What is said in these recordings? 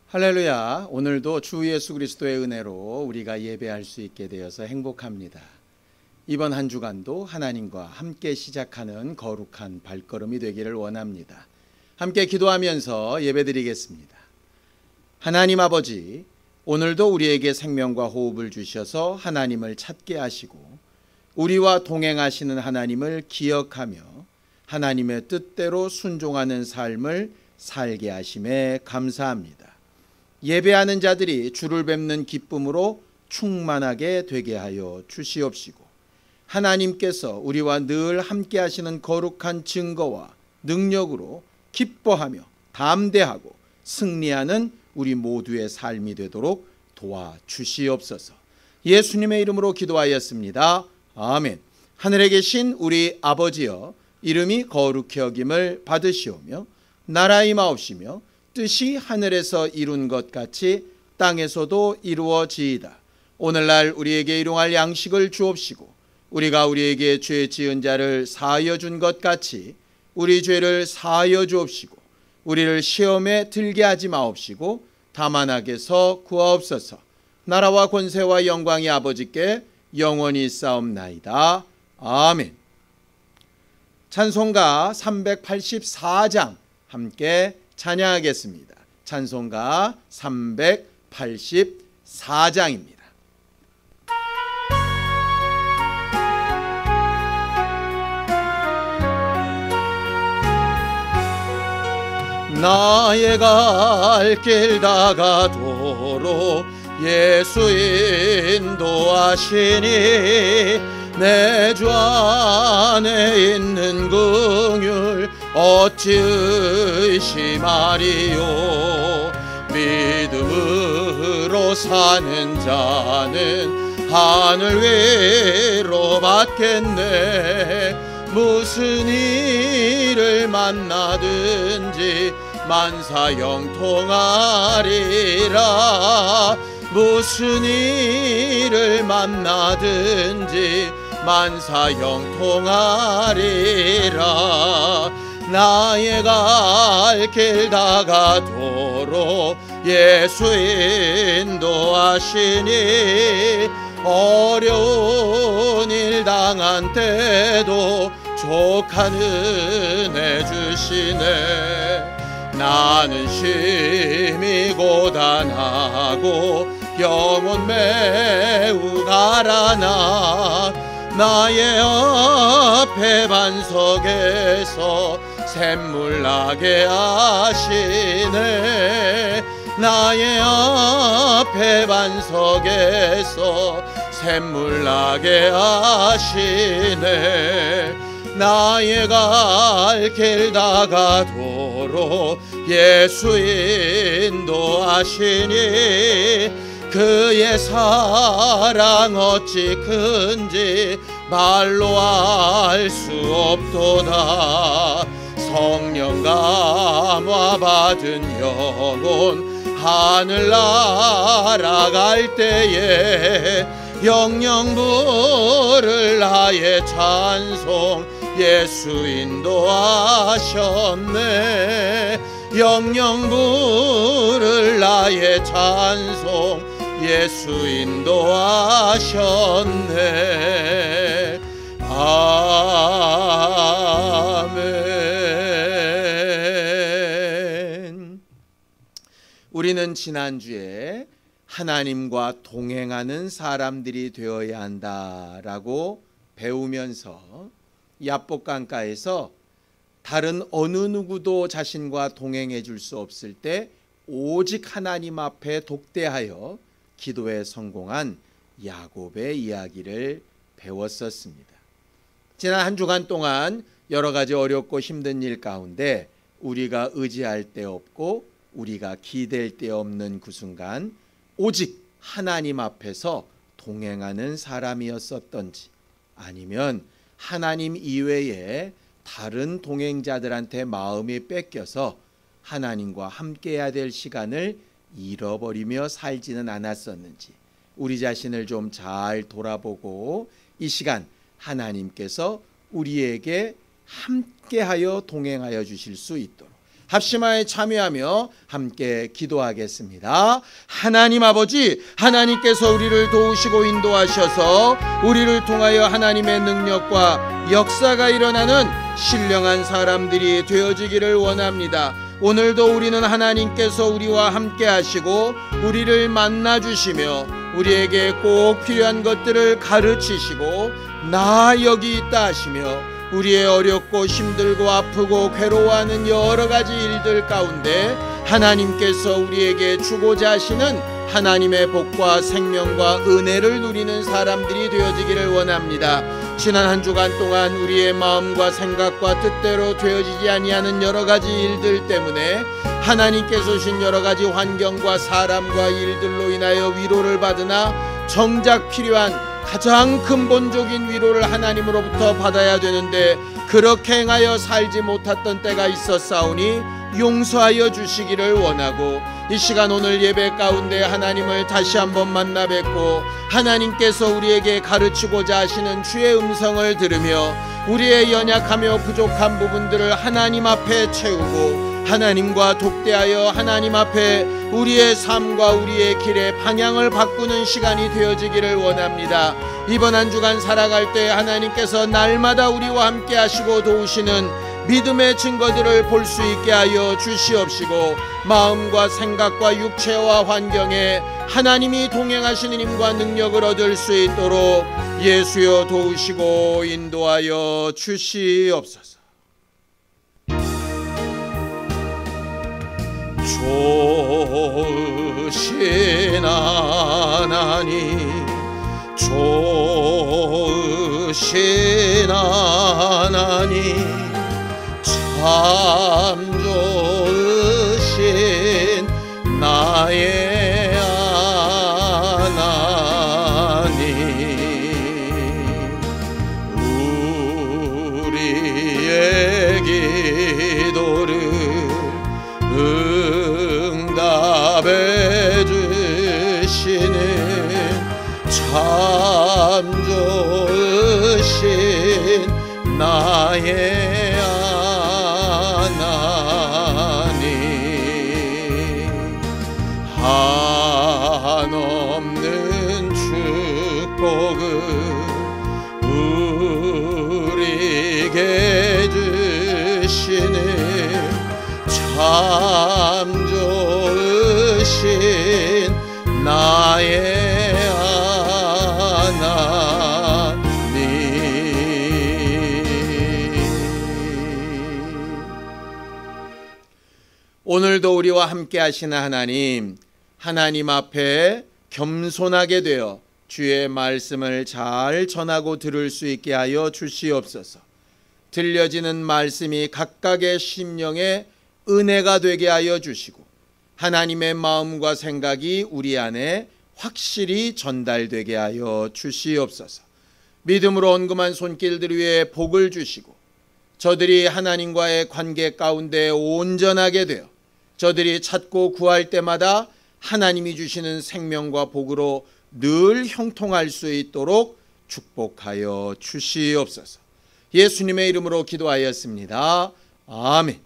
할렐루야. 오늘도 주 예수 그리스도의 은혜로 우리가 예배할 수 있게 되어서 행복합니다. 이번 한 주간도 하나님과 함께 시작하는 거룩한 발걸음이 되기를 원합니다. 함께 기도하면서 예배드리겠습니다. 하나님 아버지, 오늘도 우리에게 생명과 호흡을 주셔서 하나님을 찾게 하시고 우리와 동행하시는 하나님을 기억하며 하나님의 뜻대로 순종하는 삶을 살게 하심에 감사합니다. 예배하는 자들이 주를 뵙는 기쁨으로 충만하게 되게 하여 주시옵시고, 하나님께서 우리와 늘 함께 하시는 거룩한 증거와 능력으로 기뻐하며 담대하고 승리하는 우리 모두의 삶이 되도록 도와주시옵소서. 예수님의 이름으로 기도하였습니다. 아멘. 하늘에 계신 우리 아버지여, 이름이 거룩히 여김을 받으시오며 나라의 마옵시며 뜻이 하늘에서 이룬 것 같이 땅에서도 이루어지이다. 오늘날 우리에게 일용할 양식을 주옵시고, 우리가 우리에게 죄 지은 자를 사하여 준 것 같이 우리 죄를 사하여 주옵시고, 우리를 시험에 들게 하지 마옵시고 다만 악에서 구하옵소서. 나라와 권세와 영광이 아버지께 영원히 있사옵나이다. 아멘. 찬송가 384장 함께 찬양하겠습니다. 찬송가 384장입니다. 나의 갈 길 다가도록 예수 인도하시니 내 주 안에 있는 긍휼 어찌 의심하리요. 믿음으로 사는 자는 하늘 위로 받겠네. 무슨 일을 만나든지 만사형통하리라. 무슨 일을 만나든지 만사형통하리라. 나의 갈 길 다가도록 예수 인도하시니 어려운 일 당한 때도 족한 은혜 주시네. 나는 심히 고단하고 영혼 매우 가라나 나의 앞에 반석에서 샘물 나게 하시네. 나의 앞에 반석에서 샘물 나게 하시네. 나의 갈 길 다가도록 예수 인도하시니 그의 사랑 어찌 큰지 말로 알 수 없도다. 성령 감화 받은 영혼 하늘 날아갈 때에 영영 부를 나의 찬송 예수 인도하셨네. 영영 부를 나의 찬송 예수 인도하셨네. 아멘. 우리는 지난주에 하나님과 동행하는 사람들이 되어야 한다라고 배우면서 야복강가에서 다른 어느 누구도 자신과 동행해 줄 수 없을 때 오직 하나님 앞에 독대하여 기도에 성공한 야곱의 이야기를 배웠었습니다. 지난 한 주간 동안 여러 가지 어렵고 힘든 일 가운데 우리가 의지할 데 없고 우리가 기댈 데 없는 그 순간 오직 하나님 앞에서 동행하는 사람이었었던지, 아니면 하나님 이외에 다른 동행자들한테 마음이 뺏겨서 하나님과 함께해야 될 시간을 잃어버리며 살지는 않았었는지, 우리 자신을 좀 잘 돌아보고 이 시간 하나님께서 우리에게 함께하여 동행하여 주실 수 있도록 합심하에 참여하며 함께 기도하겠습니다. 하나님 아버지, 하나님께서 우리를 도우시고 인도하셔서 우리를 통하여 하나님의 능력과 역사가 일어나는 신령한 사람들이 되어지기를 원합니다. 오늘도 우리는 하나님께서 우리와 함께 하시고 우리를 만나 주시며 우리에게 꼭 필요한 것들을 가르치시고 나 여기 있다 하시며 우리의 어렵고 힘들고 아프고 괴로워하는 여러 가지 일들 가운데 하나님께서 우리에게 주고자 하시는 하나님의 복과 생명과 은혜를 누리는 사람들이 되어지기를 원합니다. 지난 한 주간 동안 우리의 마음과 생각과 뜻대로 되어지지 아니하는 여러 가지 일들 때문에 하나님께서 주신 여러 가지 환경과 사람과 일들로 인하여 위로를 받으나 정작 필요한 가장 근본적인 위로를 하나님으로부터 받아야 되는데 그렇게 행하여 살지 못했던 때가 있었사오니 용서하여 주시기를 원하고, 이 시간 오늘 예배 가운데 하나님을 다시 한번 만나 뵙고 하나님께서 우리에게 가르치고자 하시는 주의 음성을 들으며 우리의 연약하며 부족한 부분들을 하나님 앞에 채우고 하나님과 독대하여 하나님 앞에 우리의 삶과 우리의 길의 방향을 바꾸는 시간이 되어지기를 원합니다. 이번 한 주간 살아갈 때 하나님께서 날마다 우리와 함께 하시고 도우시는 믿음의 증거들을 볼 수 있게 하여 주시옵시고, 마음과 생각과 육체와 환경에 하나님이 동행하시는 힘과 능력을 얻을 수 있도록 예수여 도우시고 인도하여 주시옵소서. 좋으신 하나님, 좋으신 하나님, 참 좋으신 나의 하나님, 우리의 기도를 응답해 주시는 참 좋으신 나의 한없는 축복을 우리에게 주시는 참 좋으신 나의 하나님. 오늘도 우리와 함께 하시는 하나님, 하나님 앞에 겸손하게 되어 주의 말씀을 잘 전하고 들을 수 있게 하여 주시옵소서. 들려지는 말씀이 각각의 심령에 은혜가 되게 하여 주시고 하나님의 마음과 생각이 우리 안에 확실히 전달되게 하여 주시옵소서. 믿음으로 언금한 손길들 위에 복을 주시고 저들이 하나님과의 관계 가운데 온전하게 되어 저들이 찾고 구할 때마다 하나님이 주시는 생명과 복으로 늘 형통할 수 있도록 축복하여 주시옵소서. 예수님의 이름으로 기도하였습니다. 아멘.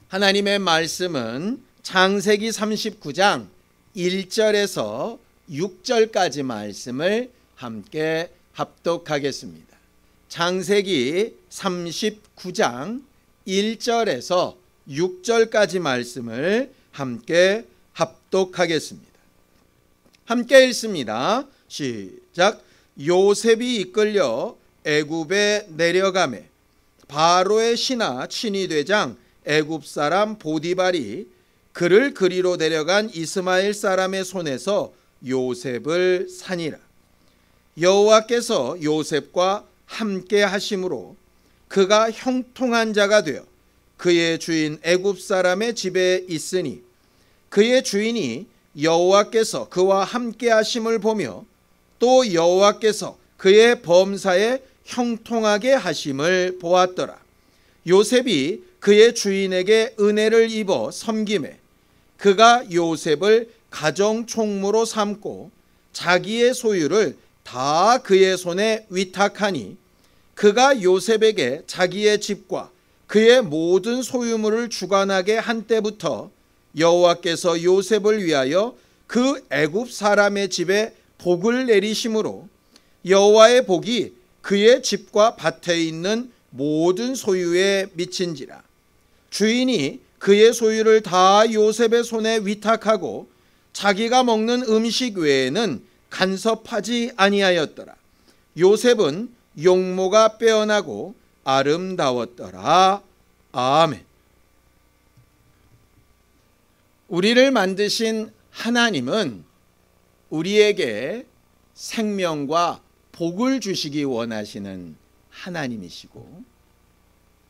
하나님의 말씀은 창세기 39장 1절에서 6절까지 말씀을 함께 합독하겠습니다. 창세기 39장 1절에서 6절까지 말씀을 함께 합독하겠습니다. 함께 읽습니다. 시작. 요셉이 이끌려 애굽에 내려가매 바로의 신하 친위대장 애굽 사람 보디발이 그를 그리로 데려간 이스마엘 사람의 손에서 요셉을 산이라. 여호와께서 요셉과 함께 하심으로 그가 형통한 자가 되어 그의 주인 애굽 사람의 집에 있으니 그의 주인이 여호와께서 그와 함께 하심을 보며 또 여호와께서 그의 범사에 형통하게 하심을 보았더라. 요셉이 그의 주인에게 은혜를 입어 섬기매 그가 요셉을 가정 총무로 삼고 자기의 소유를 다 그의 손에 위탁하니 그가 요셉에게 자기의 집과 그의 모든 소유물을 주관하게 한 때부터 여호와께서 요셉을 위하여 그 애굽 사람의 집에 복을 내리심으로 여호와의 복이 그의 집과 밭에 있는 모든 소유에 미친지라. 주인이 그의 소유를 다 요셉의 손에 위탁하고 자기가 먹는 음식 외에는 간섭하지 아니하였더라. 요셉은 용모가 빼어나고 아름다웠더라. 아멘. 우리를 만드신 하나님은 우리에게 생명과 복을 주시기 원하시는 하나님이시고,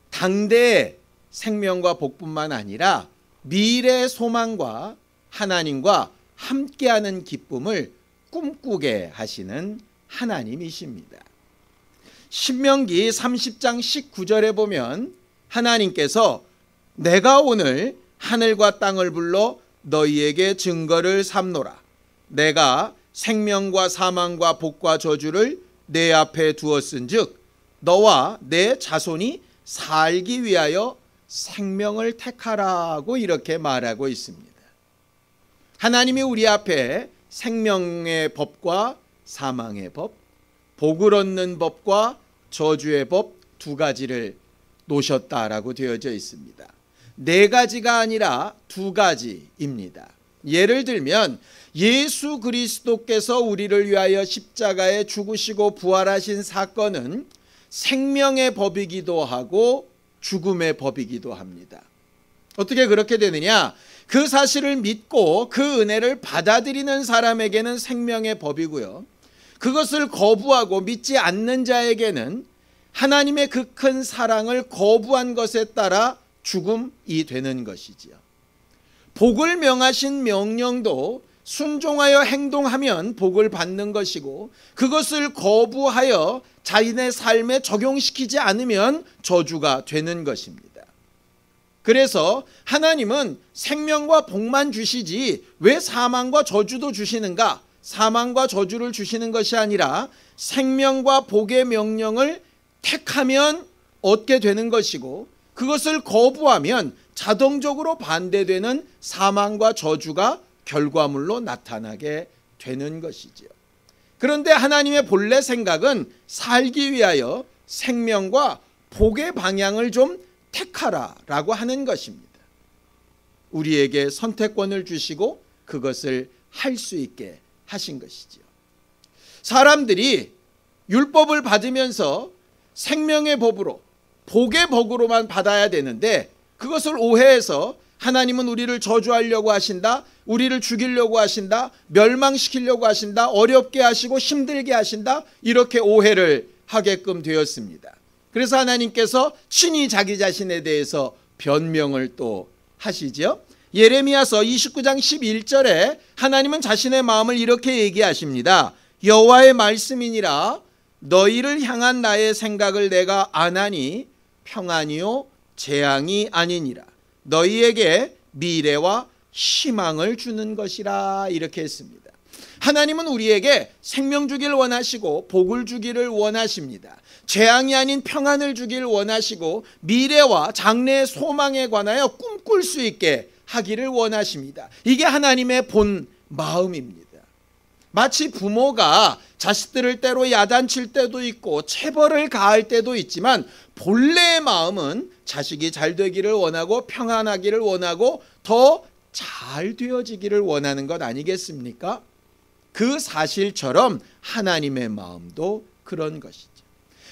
당대의 생명과 복뿐만 아니라 미래의 소망과 하나님과 함께하는 기쁨을 꿈꾸게 하시는 하나님이십니다. 신명기 30장 19절에 보면 하나님께서 내가 오늘 하늘과 땅을 불러 너희에게 증거를 삼노라. 내가 생명과 사망과 복과 저주를 내 앞에 두었은즉 너와 내 자손이 살기 위하여 생명을 택하라고 이렇게 말하고 있습니다. 하나님이 우리 앞에 생명의 법과 사망의 법, 복을 얻는 법과 저주의 법 두 가지를 놓으셨다라고 되어져 있습니다. 네 가지가 아니라 두 가지입니다. 예를 들면 예수 그리스도께서 우리를 위하여 십자가에 죽으시고 부활하신 사건은 생명의 법이기도 하고 죽음의 법이기도 합니다. 어떻게 그렇게 되느냐? 그 사실을 믿고 그 은혜를 받아들이는 사람에게는 생명의 법이고요, 그것을 거부하고 믿지 않는 자에게는 하나님의 그 큰 사랑을 거부한 것에 따라 죽음이 되는 것이지요. 복을 명하신 명령도 순종하여 행동하면 복을 받는 것이고, 그것을 거부하여 자신의 삶에 적용시키지 않으면 저주가 되는 것입니다. 그래서 하나님은 생명과 복만 주시지 왜 사망과 저주도 주시는가? 사망과 저주를 주시는 것이 아니라 생명과 복의 명령을 택하면 얻게 되는 것이고, 그것을 거부하면 자동적으로 반대되는 사망과 저주가 결과물로 나타나게 되는 것이지요. 그런데 하나님의 본래 생각은 살기 위하여 생명과 복의 방향을 좀 택하라라고 하는 것입니다. 우리에게 선택권을 주시고 그것을 할 수 있게 하신 것이지요. 사람들이 율법을 받으면서 생명의 법으로, 복의 복으로만 받아야 되는데 그것을 오해해서 하나님은 우리를 저주하려고 하신다, 우리를 죽이려고 하신다, 멸망시키려고 하신다, 어렵게 하시고 힘들게 하신다, 이렇게 오해를 하게끔 되었습니다. 그래서 하나님께서 친히 자기 자신에 대해서 변명을 또 하시죠. 예레미야서 29장 11절에 하나님은 자신의 마음을 이렇게 얘기하십니다. 여호와의 말씀이니라. 너희를 향한 나의 생각을 내가 아나니 평안이요 재앙이 아니니라. 너희에게 미래와 희망을 주는 것이라. 이렇게 했습니다. 하나님은 우리에게 생명 주기를 원하시고 복을 주기를 원하십니다. 재앙이 아닌 평안을 주기를 원하시고 미래와 장래의 소망에 관하여 꿈꿀 수 있게 하기를 원하십니다. 이게 하나님의 본 마음입니다. 마치 부모가 자식들을 때로 야단칠 때도 있고 체벌을 가할 때도 있지만 본래의 마음은 자식이 잘 되기를 원하고 평안하기를 원하고 더 잘 되어지기를 원하는 것 아니겠습니까? 그 사실처럼 하나님의 마음도 그런 것이죠.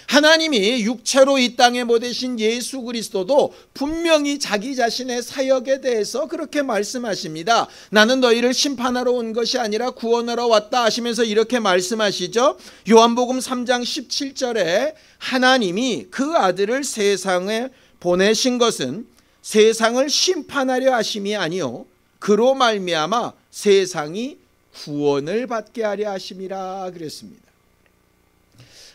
하나님이 육체로 이 땅에 모되신 예수 그리스도도 분명히 자기 자신의 사역에 대해서 그렇게 말씀하십니다. 나는 너희를 심판하러 온 것이 아니라 구원하러 왔다 하시면서 이렇게 말씀하시죠. 요한복음 3장 17절에 하나님이 그 아들을 세상에 보내신 것은 세상을 심판하려 하심이 아니요 그로 말미암아 세상이 구원을 받게 하려 하심이라 그랬습니다.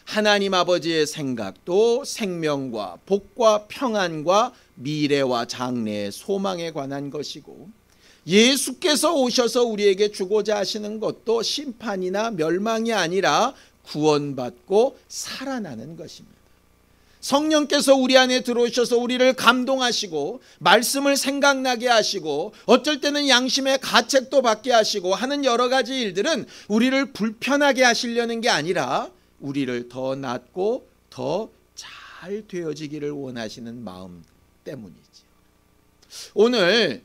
하나님 아버지의 생각도 생명과 복과 평안과 미래와 장래의 소망에 관한 것이고, 예수께서 오셔서 우리에게 주고자 하시는 것도 심판이나 멸망이 아니라 구원받고 살아나는 것입니다. 성령께서 우리 안에 들어오셔서 우리를 감동하시고 말씀을 생각나게 하시고 어쩔 때는 양심의 가책도 받게 하시고 하는 여러 가지 일들은 우리를 불편하게 하시려는 게 아니라 우리를 더 낫고 더 잘 되어지기를 원하시는 마음 때문이지요. 오늘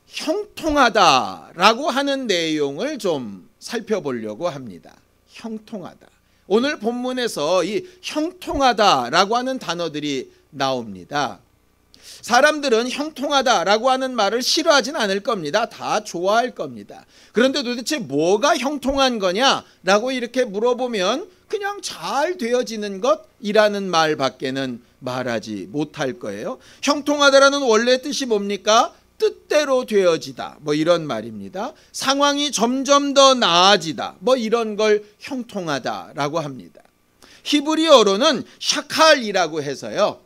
형통하다라고 하는 내용을 좀 살펴보려고 합니다. 형통하다. 오늘 본문에서 이 형통하다라고 하는 단어들이 나옵니다. 사람들은 형통하다라고 하는 말을 싫어하진 않을 겁니다. 다 좋아할 겁니다. 그런데 도대체 뭐가 형통한 거냐라고 이렇게 물어보면 그냥 잘 되어지는 것이라는 말밖에는 말하지 못할 거예요. 형통하다라는 원래 뜻이 뭡니까? 뜻대로 되어지다, 뭐 이런 말입니다. 상황이 점점 더 나아지다, 뭐 이런 걸 형통하다라고 합니다. 히브리어로는 샤칼이라고 해서요,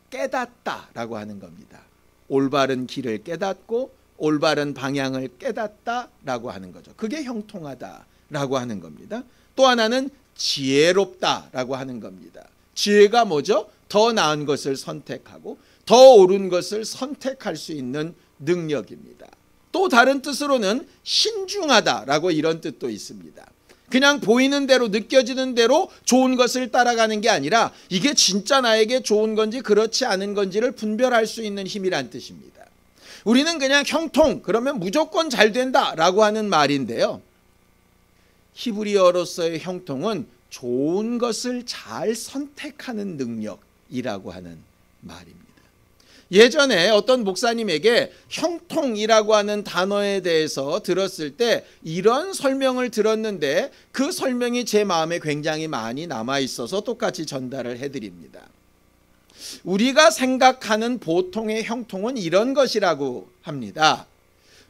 깨닫다라고 하는 겁니다. 올바른 길을 깨닫고 올바른 방향을 깨닫다라고 하는 거죠. 그게 형통하다라고 하는 겁니다. 또 하나는 지혜롭다라고 하는 겁니다. 지혜가 뭐죠? 더 나은 것을 선택하고 더 옳은 것을 선택할 수 있는 능력입니다. 또 다른 뜻으로는 신중하다라고 이런 뜻도 있습니다. 그냥 보이는 대로 느껴지는 대로 좋은 것을 따라가는 게 아니라 이게 진짜 나에게 좋은 건지 그렇지 않은 건지를 분별할 수 있는 힘이란 뜻입니다. 우리는 그냥 형통, 그러면 무조건 잘 된다라고 하는 말인데요. 히브리어로서의 형통은 좋은 것을 잘 선택하는 능력이라고 하는 말입니다. 예전에 어떤 목사님에게 형통이라고 하는 단어에 대해서 들었을 때 이런 설명을 들었는데 그 설명이 제 마음에 굉장히 많이 남아 있어서 똑같이 전달을 해드립니다. 우리가 생각하는 보통의 형통은 이런 것이라고 합니다.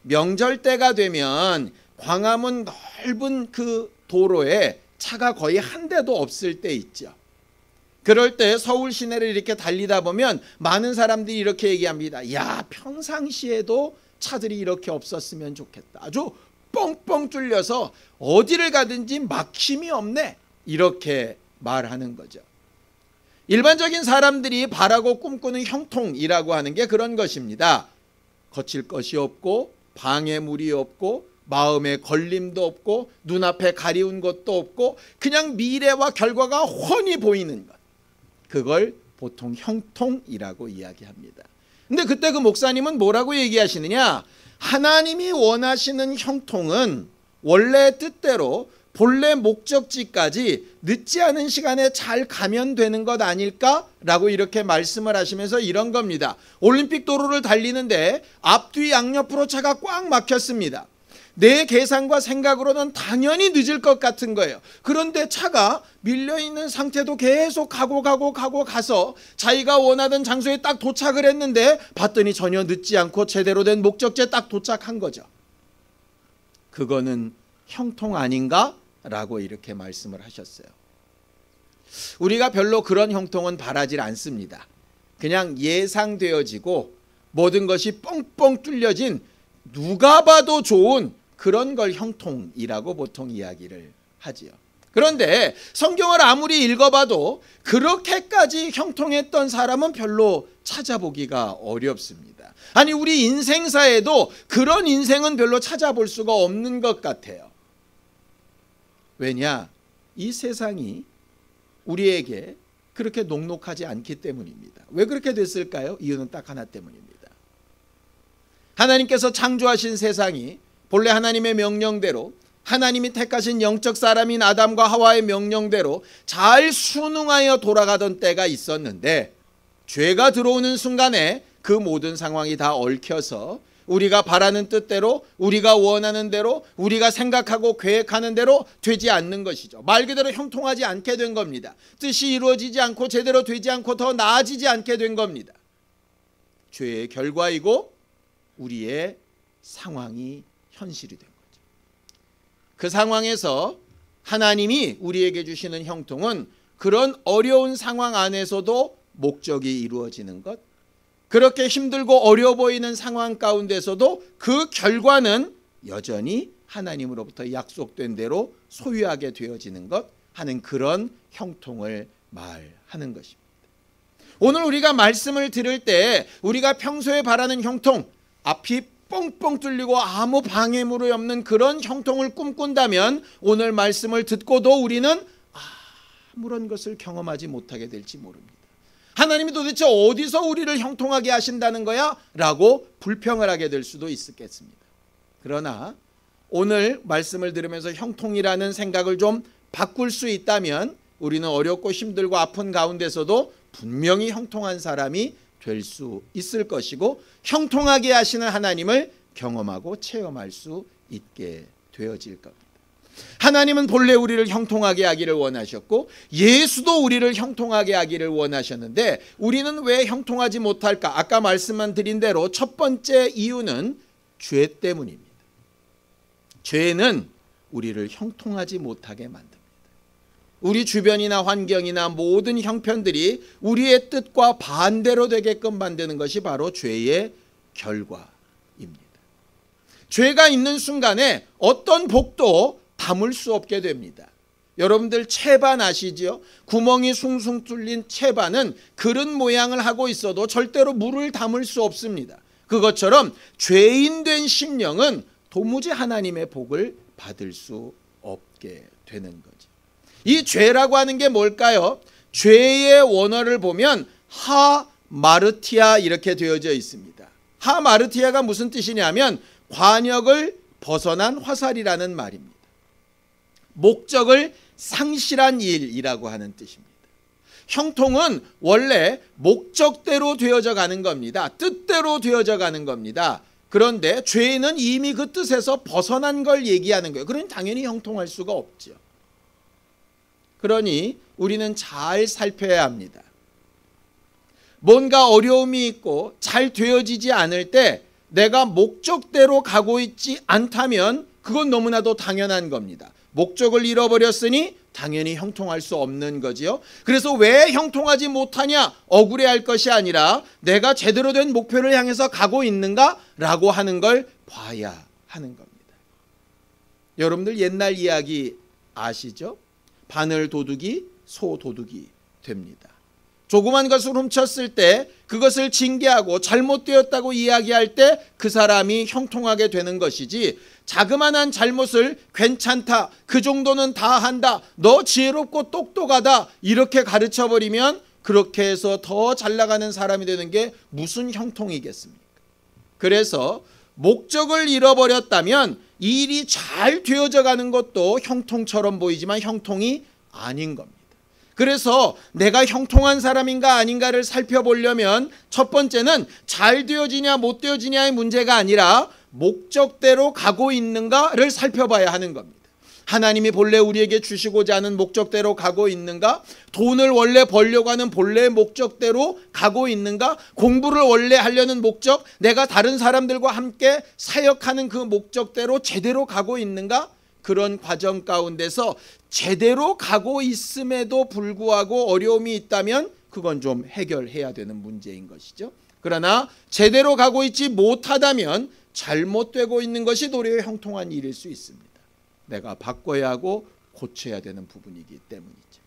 명절 때가 되면 광화문 넓은 그 도로에 차가 거의 한 대도 없을 때 있죠. 그럴 때 서울 시내를 이렇게 달리다 보면 많은 사람들이 이렇게 얘기합니다. 야, 평상시에도 차들이 이렇게 없었으면 좋겠다. 아주 뻥뻥 뚫려서 어디를 가든지 막힘이 없네. 이렇게 말하는 거죠. 일반적인 사람들이 바라고 꿈꾸는 형통이라고 하는 게 그런 것입니다. 거칠 것이 없고 방해물이 없고 마음에 걸림도 없고 눈앞에 가리운 것도 없고 그냥 미래와 결과가 훤히 보이는 것. 그걸 보통 형통이라고 이야기합니다. 근데 그때 그 목사님은 뭐라고 얘기하시느냐? 하나님이 원하시는 형통은 원래 뜻대로 본래 목적지까지 늦지 않은 시간에 잘 가면 되는 것 아닐까라고 이렇게 말씀을 하시면서 이런 겁니다. 올림픽 도로를 달리는데 앞뒤 양옆으로 차가 꽉 막혔습니다. 내 계산과 생각으로는 당연히 늦을 것 같은 거예요. 그런데 차가 밀려있는 상태도 계속 가서 자기가 원하던 장소에 딱 도착을 했는데 봤더니 전혀 늦지 않고 제대로 된 목적지에 딱 도착한 거죠. 그거는 형통 아닌가? 라고 이렇게 말씀을 하셨어요. 우리가 별로 그런 형통은 바라질 않습니다. 그냥 예상되어지고 모든 것이 뻥뻥 뚫려진 누가 봐도 좋은 그런 걸 형통이라고 보통 이야기를 하지요. 그런데 성경을 아무리 읽어봐도 그렇게까지 형통했던 사람은 별로 찾아보기가 어렵습니다. 아니, 우리 인생사에도 그런 인생은 별로 찾아볼 수가 없는 것 같아요. 왜냐? 이 세상이 우리에게 그렇게 녹록하지 않기 때문입니다. 왜 그렇게 됐을까요? 이유는 딱 하나 때문입니다. 하나님께서 창조하신 세상이 본래 하나님의 명령대로 하나님이 택하신 영적 사람인 아담과 하와의 명령대로 잘 순응하여 돌아가던 때가 있었는데 죄가 들어오는 순간에 그 모든 상황이 다 얽혀서 우리가 바라는 뜻대로 우리가 원하는 대로 우리가 생각하고 계획하는 대로 되지 않는 것이죠. 말 그대로 형통하지 않게 된 겁니다. 뜻이 이루어지지 않고 제대로 되지 않고 더 나아지지 않게 된 겁니다. 죄의 결과이고 우리의 상황이 현실이 된 거죠. 그 상황에서 하나님이 우리에게 주시는 형통은 그런 어려운 상황 안에서도 목적이 이루어지는 것, 그렇게 힘들고 어려워 보이는 상황 가운데서도 그 결과는 여전히 하나님으로부터 약속된 대로 소유하게 되어지는 것 하는 그런 형통을 말하는 것입니다. 오늘 우리가 말씀을 들을 때 우리가 평소에 바라는 형통, 앞이 뻥뻥 뚫리고 아무 방해물이 없는 그런 형통을 꿈꾼다면 오늘 말씀을 듣고도 우리는 아무런 것을 경험하지 못하게 될지 모릅니다. 하나님이 도대체 어디서 우리를 형통하게 하신다는 거야? 라고 불평을 하게 될 수도 있겠습니다. 그러나 오늘 말씀을 들으면서 형통이라는 생각을 좀 바꿀 수 있다면 우리는 어렵고 힘들고 아픈 가운데서도 분명히 형통한 사람이 될 수 있을 것이고 형통하게 하시는 하나님을 경험하고 체험할 수 있게 되어질 겁니다. 하나님은 본래 우리를 형통하게 하기를 원하셨고 예수도 우리를 형통하게 하기를 원하셨는데 우리는 왜 형통하지 못할까? 아까 말씀만 드린 대로 첫 번째 이유는 죄 때문입니다. 죄는 우리를 형통하지 못하게 만듭니다. 우리 주변이나 환경이나 모든 형편들이 우리의 뜻과 반대로 되게끔 만드는 것이 바로 죄의 결과입니다. 죄가 있는 순간에 어떤 복도 담을 수 없게 됩니다. 여러분들 채반 아시죠? 구멍이 숭숭 뚫린 채반은 그릇 모양을 하고 있어도 절대로 물을 담을 수 없습니다. 그것처럼 죄인 된 심령은 도무지 하나님의 복을 받을 수 없게 되는 거죠. 이 죄라고 하는 게 뭘까요? 죄의 원어를 보면 하마르티아 이렇게 되어져 있습니다. 하마르티아가 무슨 뜻이냐면 관역을 벗어난 화살이라는 말입니다. 목적을 상실한 일이라고 하는 뜻입니다. 형통은 원래 목적대로 되어져 가는 겁니다. 뜻대로 되어져 가는 겁니다. 그런데 죄는 이미 그 뜻에서 벗어난 걸 얘기하는 거예요. 그러니 당연히 형통할 수가 없죠. 그러니 우리는 잘 살펴야 합니다. 뭔가 어려움이 있고 잘 되어지지 않을 때 내가 목적대로 가고 있지 않다면 그건 너무나도 당연한 겁니다. 목적을 잃어버렸으니 당연히 형통할 수 없는 거지요. 그래서 왜 형통하지 못하냐? 억울해할 것이 아니라 내가 제대로 된 목표를 향해서 가고 있는가라고 하는 걸 봐야 하는 겁니다. 여러분들 옛날 이야기 아시죠? 바늘 도둑이 소 도둑이 됩니다. 조그만 것을 훔쳤을 때 그것을 징계하고 잘못되었다고 이야기할 때 그 사람이 형통하게 되는 것이지, 자그마한 잘못을 괜찮다, 그 정도는 다 한다, 너 지혜롭고 똑똑하다 이렇게 가르쳐버리면 그렇게 해서 더 잘 나가는 사람이 되는 게 무슨 형통이겠습니까? 그래서 목적을 잃어버렸다면 일이 잘 되어져 가는 것도 형통처럼 보이지만 형통이 아닌 겁니다. 그래서 내가 형통한 사람인가 아닌가를 살펴보려면 첫 번째는 잘 되어지냐 못 되어지냐의 문제가 아니라 목적대로 가고 있는가를 살펴봐야 하는 겁니다. 하나님이 본래 우리에게 주시고자 하는 목적대로 가고 있는가? 돈을 원래 벌려고 하는 본래의 목적대로 가고 있는가? 공부를 원래 하려는 목적, 내가 다른 사람들과 함께 사역하는 그 목적대로 제대로 가고 있는가? 그런 과정 가운데서 제대로 가고 있음에도 불구하고 어려움이 있다면 그건 좀 해결해야 되는 문제인 것이죠. 그러나 제대로 가고 있지 못하다면 잘못되고 있는 것이 도리어 형통한 일일 수 있습니다. 내가 바꿔야 하고 고쳐야 되는 부분이기 때문이죠.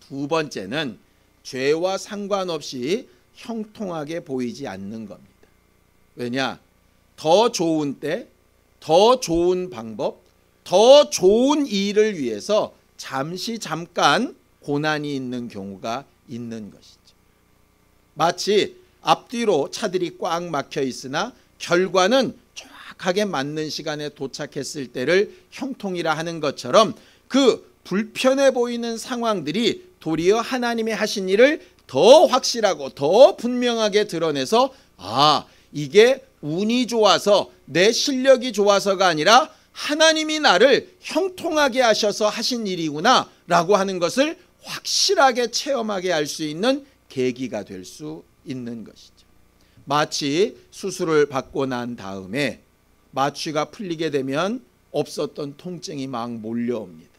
두 번째는 죄와 상관없이 형통하게 보이지 않는 겁니다. 왜냐? 더 좋은 때, 더 좋은 방법, 더 좋은 일을 위해서 잠깐 고난이 있는 경우가 있는 것이죠. 마치 앞뒤로 차들이 꽉 막혀 있으나 결과는 정확하게 맞는 시간에 도착했을 때를 형통이라 하는 것처럼 그 불편해 보이는 상황들이 도리어 하나님이 하신 일을 더 확실하고 더 분명하게 드러내서 이게 운이 좋아서 내 실력이 좋아서가 아니라 하나님이 나를 형통하게 하셔서 하신 일이구나 라고 하는 것을 확실하게 체험하게 할 수 있는 계기가 될 수 있는 것이죠. 마치 수술을 받고 난 다음에 마취가 풀리게 되면 없었던 통증이 막 몰려옵니다.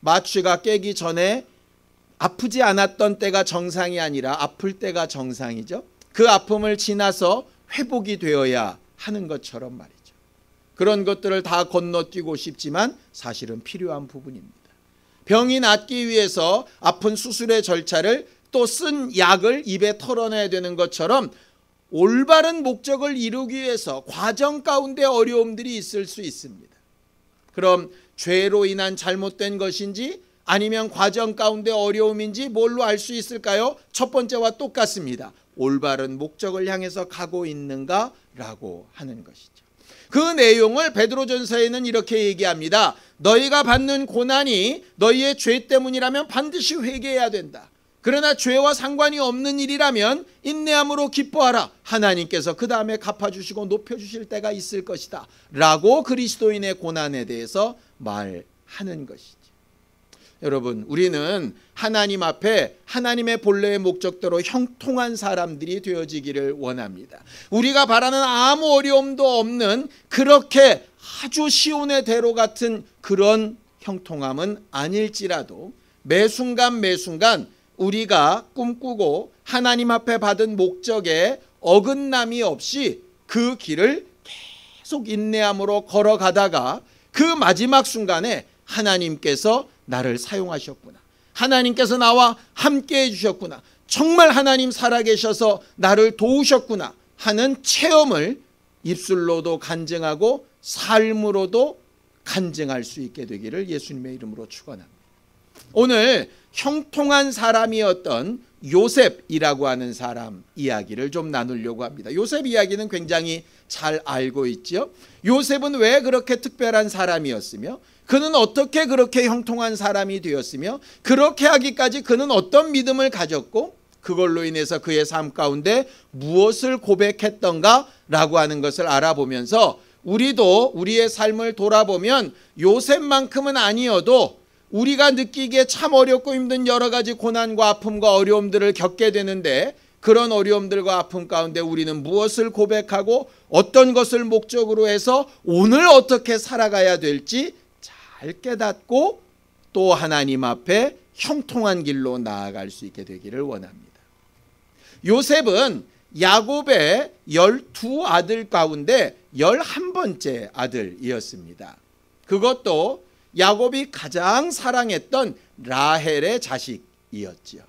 마취가 깨기 전에 아프지 않았던 때가 정상이 아니라 아플 때가 정상이죠. 그 아픔을 지나서 회복이 되어야 하는 것처럼 말이죠. 그런 것들을 다 건너뛰고 싶지만 사실은 필요한 부분입니다. 병이 낫기 위해서 아픈 수술의 절차를 또 쓴 약을 입에 털어내야 되는 것처럼 올바른 목적을 이루기 위해서 과정 가운데 어려움들이 있을 수 있습니다. 그럼 죄로 인한 잘못된 것인지 아니면 과정 가운데 어려움인지 뭘로 알 수 있을까요? 첫 번째와 똑같습니다. 올바른 목적을 향해서 가고 있는가라고 하는 것이죠. 그 내용을 베드로전서에는 이렇게 얘기합니다. 너희가 받는 고난이 너희의 죄 때문이라면 반드시 회개해야 된다. 그러나 죄와 상관이 없는 일이라면 인내함으로 기뻐하라. 하나님께서 그 다음에 갚아주시고 높여주실 때가 있을 것이다 라고 그리스도인의 고난에 대해서 말하는 것이죠. 여러분, 우리는 하나님 앞에 하나님의 본래의 목적대로 형통한 사람들이 되어지기를 원합니다. 우리가 바라는 아무 어려움도 없는 그렇게 아주 시온의 대로 같은 그런 형통함은 아닐지라도 매순간 매순간 우리가 꿈꾸고 하나님 앞에 받은 목적에 어긋남이 없이 그 길을 계속 인내함으로 걸어가다가 그 마지막 순간에 하나님께서 나를 사용하셨구나. 하나님께서 나와 함께 해주셨구나. 정말 하나님 살아계셔서 나를 도우셨구나 하는 체험을 입술로도 간증하고 삶으로도 간증할 수 있게 되기를 예수님의 이름으로 축원합니다. 오늘 형통한 사람이었던 요셉이라고 하는 사람 이야기를 좀 나누려고 합니다. 요셉 이야기는 굉장히 잘 알고 있죠. 요셉은 왜 그렇게 특별한 사람이었으며 그는 어떻게 그렇게 형통한 사람이 되었으며 그렇게 하기까지 그는 어떤 믿음을 가졌고 그걸로 인해서 그의 삶 가운데 무엇을 고백했던가 라고 하는 것을 알아보면서 우리도 우리의 삶을 돌아보면 요셉만큼은 아니어도 우리가 느끼기에 참 어렵고 힘든 여러 가지 고난과 아픔과 어려움들을 겪게 되는데 그런 어려움들과 아픔 가운데 우리는 무엇을 고백하고 어떤 것을 목적으로 해서 오늘 어떻게 살아가야 될지 잘 깨닫고 또 하나님 앞에 형통한 길로 나아갈 수 있게 되기를 원합니다. 요셉은 야곱의 12아들 가운데 11번째 아들이었습니다. 그것도 야곱이 가장 사랑했던 라헬의 자식이었지요.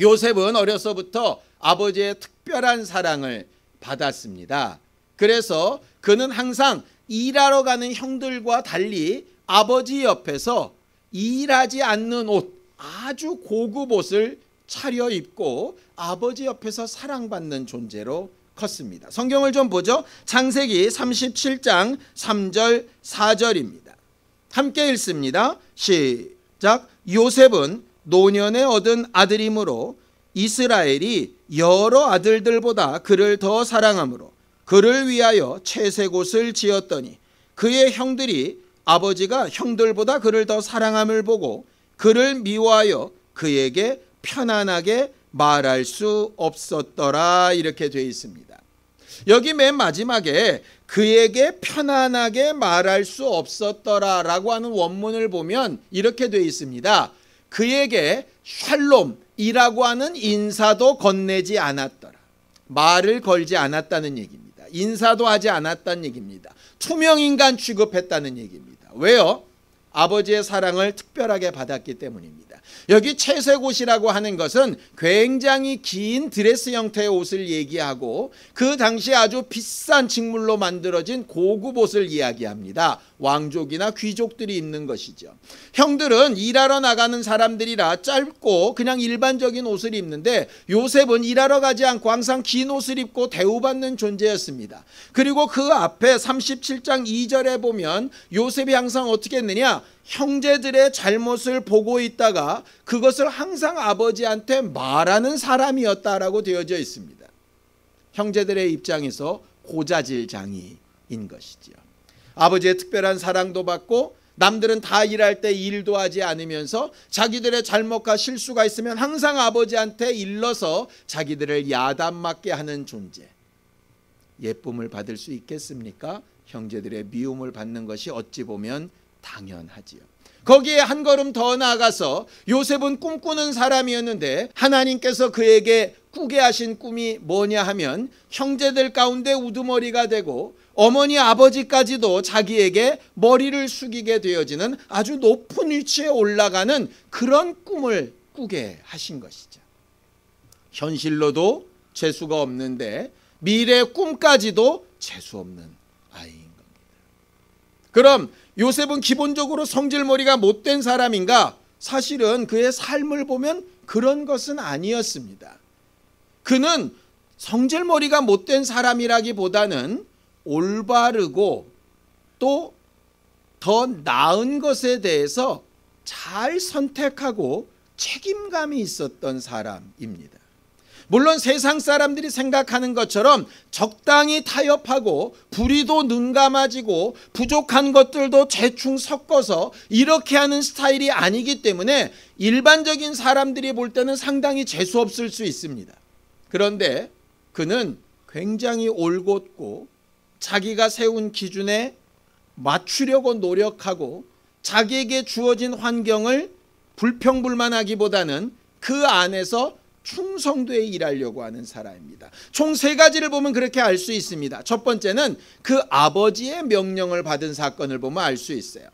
요셉은 어려서부터 아버지의 특별한 사랑을 받았습니다. 그래서 그는 항상 일하러 가는 형들과 달리 아버지 옆에서 일하지 않는 옷, 아주 고급 옷을 차려입고 아버지 옆에서 사랑받는 존재로 컸습니다. 성경을 좀 보죠. 창세기 37장 3절 4절입니다. 함께 읽습니다. 시작. 요셉은 노년에 얻은 아들이므로 이스라엘이 여러 아들들보다 그를 더 사랑하므로 그를 위하여 채색옷을 지었더니 그의 형들이 아버지가 형들보다 그를 더 사랑함을 보고 그를 미워하여 그에게 편안하게 말할 수 없었더라. 이렇게 되어 있습니다. 여기 맨 마지막에 그에게 편안하게 말할 수 없었더라 라고 하는 원문을 보면 이렇게 되어 있습니다. 그에게 샬롬이라고 하는 인사도 건네지 않았더라. 말을 걸지 않았다는 얘기입니다. 인사도 하지 않았다는 얘기입니다. 투명인간 취급했다는 얘기입니다. 왜요? 아버지의 사랑을 특별하게 받았기 때문입니다. 여기 채색옷이라고 하는 것은 굉장히 긴 드레스 형태의 옷을 얘기하고 그 당시에 아주 비싼 직물로 만들어진 고급 옷을 이야기합니다. 왕족이나 귀족들이 입는 것이죠. 형들은 일하러 나가는 사람들이라 짧고 그냥 일반적인 옷을 입는데 요셉은 일하러 가지 않고 항상 긴 옷을 입고 대우받는 존재였습니다. 그리고 그 앞에 37장 2절에 보면 요셉이 항상 어떻게 했느냐, 형제들의 잘못을 보고 있다가 그것을 항상 아버지한테 말하는 사람이었다라고 되어져 있습니다. 형제들의 입장에서 고자질장이인 것이지요. 아버지의 특별한 사랑도 받고 남들은 다 일할 때 일도 하지 않으면서 자기들의 잘못과 실수가 있으면 항상 아버지한테 일러서 자기들을 야단맞게 하는 존재. 예쁨을 받을 수 있겠습니까? 형제들의 미움을 받는 것이 어찌 보면 당연하지요. 거기에 한 걸음 더 나아가서 요셉은 꿈꾸는 사람이었는데 하나님께서 그에게 꾸게 하신 꿈이 뭐냐 하면 형제들 가운데 우두머리가 되고 어머니 아버지까지도 자기에게 머리를 숙이게 되어지는 아주 높은 위치에 올라가는 그런 꿈을 꾸게 하신 것이죠. 현실로도 재수가 없는데 미래의 꿈까지도 재수 없는 아이인 겁니다. 그럼 요셉은 기본적으로 성질머리가 못된 사람인가? 사실은 그의 삶을 보면 그런 것은 아니었습니다. 그는 성질머리가 못된 사람이라기보다는 올바르고 또 더 나은 것에 대해서 잘 선택하고 책임감이 있었던 사람입니다. 물론 세상 사람들이 생각하는 것처럼 적당히 타협하고 불의도 눈감아지고 부족한 것들도 대충 섞어서 이렇게 하는 스타일이 아니기 때문에 일반적인 사람들이 볼 때는 상당히 재수없을 수 있습니다. 그런데 그는 굉장히 올곧고 자기가 세운 기준에 맞추려고 노력하고 자기에게 주어진 환경을 불평불만하기보다는 그 안에서 충성되게 일하려고 하는 사람입니다. 총 3가지를 보면 그렇게 알 수 있습니다. 첫 번째는 그 아버지의 명령을 받은 사건을 보면 알 수 있어요.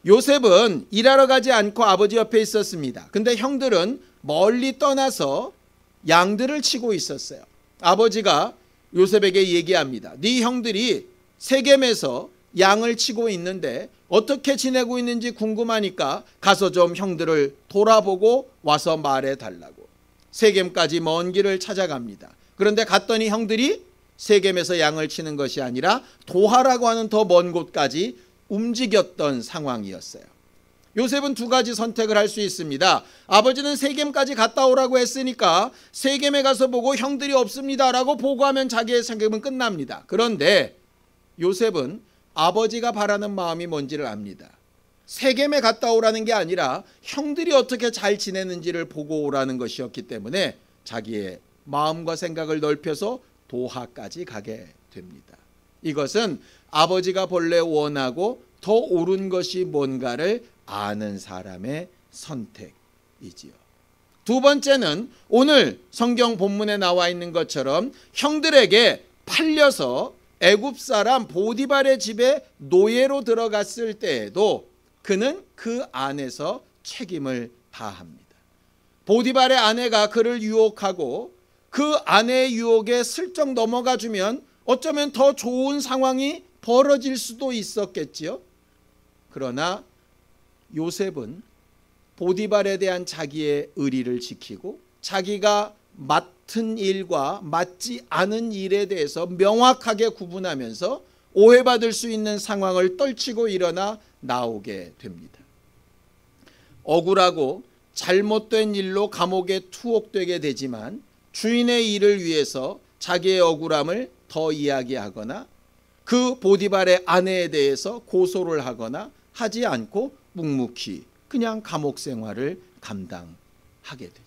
요셉은 일하러 가지 않고 아버지 옆에 있었습니다. 근데 형들은 멀리 떠나서 양들을 치고 있었어요. 아버지가 요셉에게 얘기합니다. 네 형들이 세겜에서 양을 치고 있는데 어떻게 지내고 있는지 궁금하니까 가서 좀 형들을 돌아보고 와서 말해달라고. 세겜까지 먼 길을 찾아갑니다. 그런데 갔더니 형들이 세겜에서 양을 치는 것이 아니라 도하라고 하는 더 먼 곳까지 움직였던 상황이었어요. 요셉은 2가지 선택을 할 수 있습니다. 아버지는 세겜까지 갔다 오라고 했으니까 세겜에 가서 보고 형들이 없습니다라고 보고하면 자기의 생각은 끝납니다. 그런데 요셉은 아버지가 바라는 마음이 뭔지를 압니다. 세겜에 갔다 오라는 게 아니라 형들이 어떻게 잘 지내는지를 보고 오라는 것이었기 때문에 자기의 마음과 생각을 넓혀서 도하까지 가게 됩니다. 이것은 아버지가 본래 원하고 더 옳은 것이 뭔가를 아는 사람의 선택이지요. 2번째는 오늘 성경 본문에 나와 있는 것처럼 형들에게 팔려서 애굽 사람 보디발의 집에 노예로 들어갔을 때에도 그는 그 안에서 책임을 다합니다. 보디발의 아내가 그를 유혹하고 그 아내의 유혹에 슬쩍 넘어가 주면 어쩌면 더 좋은 상황이 벌어질 수도 있었겠지요. 그러나 요셉은 보디발에 대한 자기의 의리를 지키고 자기가 맡은 일과 맞지 않은 일에 대해서 명확하게 구분하면서 오해받을 수 있는 상황을 떨치고 일어나 나오게 됩니다. 억울하고 잘못된 일로 감옥에 투옥되게 되지만 주인의 일을 위해서 자기의 억울함을 더 이야기하거나 그 보디발의 아내에 대해서 고소를 하거나 하지 않고 묵묵히 그냥 감옥 생활을 감당하게 되죠.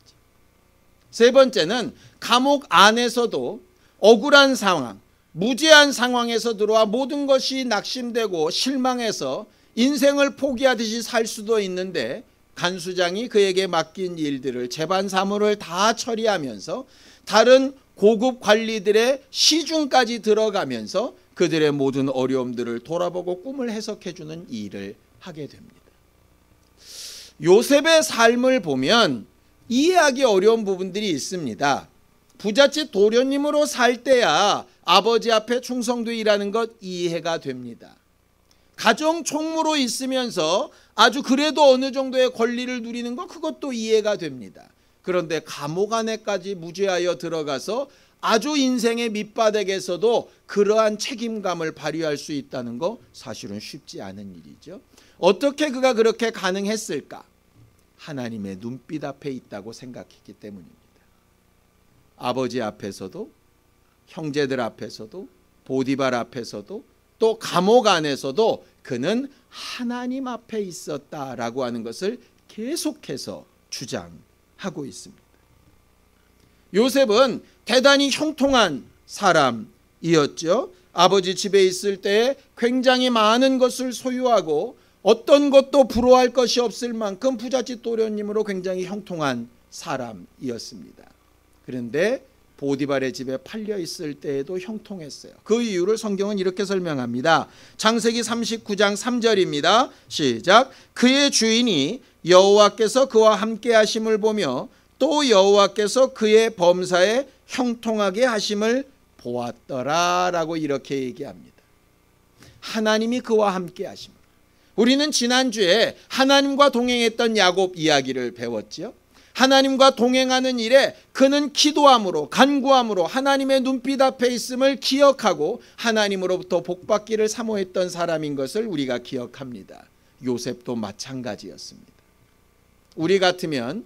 3번째는 감옥 안에서도 억울한 상황, 무죄한 상황에서 들어와 모든 것이 낙심되고 실망해서 인생을 포기하듯이 살 수도 있는데 간수장이 그에게 맡긴 일들을 재반 사무를 다 처리하면서 다른 고급 관리들의 시중까지 들어가면서 그들의 모든 어려움들을 돌아보고 꿈을 해석해주는 일을 하게 됩니다. 요셉의 삶을 보면 이해하기 어려운 부분들이 있습니다. 부잣집 도련님으로 살 때야 아버지 앞에 충성되어 일하는 것 이해가 됩니다. 가정 총무로 있으면서 아주 그래도 어느 정도의 권리를 누리는 것 그것도 이해가 됩니다. 그런데 감옥 안에까지 무죄하여 들어가서 아주 인생의 밑바닥에서도 그러한 책임감을 발휘할 수 있다는 거 사실은 쉽지 않은 일이죠. 어떻게 그가 그렇게 가능했을까? 하나님의 눈빛 앞에 있다고 생각했기 때문입니다. 아버지 앞에서도 형제들 앞에서도 보디발 앞에서도 또 감옥 안에서도 그는 하나님 앞에 있었다라고 하는 것을 계속해서 주장하고 있습니다. 요셉은 대단히 형통한 사람이었죠. 아버지 집에 있을 때 굉장히 많은 것을 소유하고 어떤 것도 부러워할 것이 없을 만큼 부잣집 도련님으로 굉장히 형통한 사람이었습니다. 그런데 보디발의 집에 팔려 있을 때에도 형통했어요. 그 이유를 성경은 이렇게 설명합니다. 창세기 39장 3절입니다. 시작. 그의 주인이 여호와께서 그와 함께 하심을 보며 또 여호와께서 그의 범사에 형통하게 하심을 보았더라라고 이렇게 얘기합니다. 하나님이 그와 함께 하십니다. 우리는 지난주에 하나님과 동행했던 야곱 이야기를 배웠지요. 하나님과 동행하는 일에 그는 기도함으로 간구함으로 하나님의 눈빛 앞에 있음을 기억하고 하나님으로부터 복받기를 사모했던 사람인 것을 우리가 기억합니다. 요셉도 마찬가지였습니다. 우리 같으면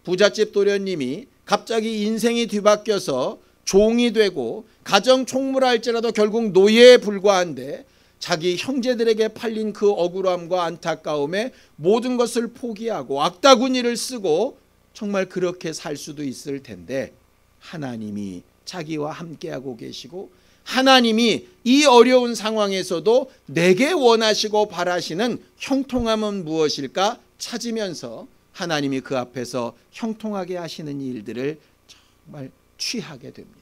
부잣집 도련님이 갑자기 인생이 뒤바뀌어서 종이 되고 가정 총무할지라도 결국 노예에 불과한데 자기 형제들에게 팔린 그 억울함과 안타까움에 모든 것을 포기하고 악다구니를 쓰고 정말 그렇게 살 수도 있을 텐데 하나님이 자기와 함께하고 계시고 하나님이 이 어려운 상황에서도 내게 원하시고 바라시는 형통함은 무엇일까 찾으면서 하나님이 그 앞에서 형통하게 하시는 일들을 정말 취하게 됩니다.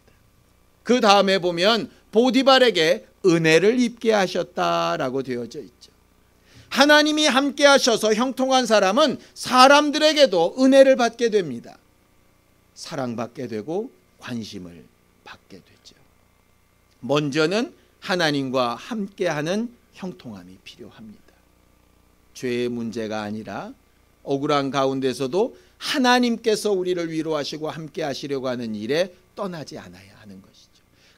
그 다음에 보면 보디발에게 은혜를 입게 하셨다라고 되어져 있죠. 하나님이 함께 하셔서 형통한 사람은 사람들에게도 은혜를 받게 됩니다. 사랑받게 되고 관심을 받게 되죠. 먼저는 하나님과 함께하는 형통함이 필요합니다. 죄의 문제가 아니라 억울한 가운데서도 하나님께서 우리를 위로하시고 함께 하시려고 하는 일에 떠나지 않아야 하는 것이죠.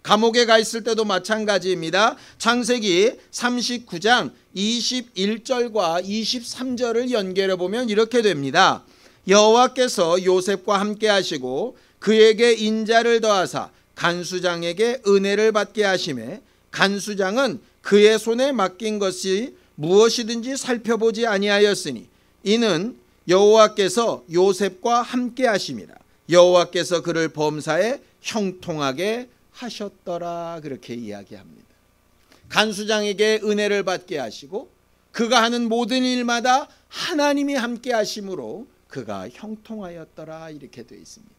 감옥에 가 있을 때도 마찬가지입니다. 창세기 39장 21절과 23절을 연결해 보면 이렇게 됩니다. 여호와께서 요셉과 함께 하시고 그에게 인자를 더하사 간수장에게 은혜를 받게 하시매 간수장은 그의 손에 맡긴 것이 무엇이든지 살펴보지 아니하였으니 이는 여호와께서 요셉과 함께 하심이라. 여호와께서 그를 범사에 형통하게 하셨더라. 그렇게 이야기합니다. 간수장에게 은혜를 받게 하시고 그가 하는 모든 일마다 하나님이 함께 하심으로 그가 형통하였더라. 이렇게 되어 있습니다.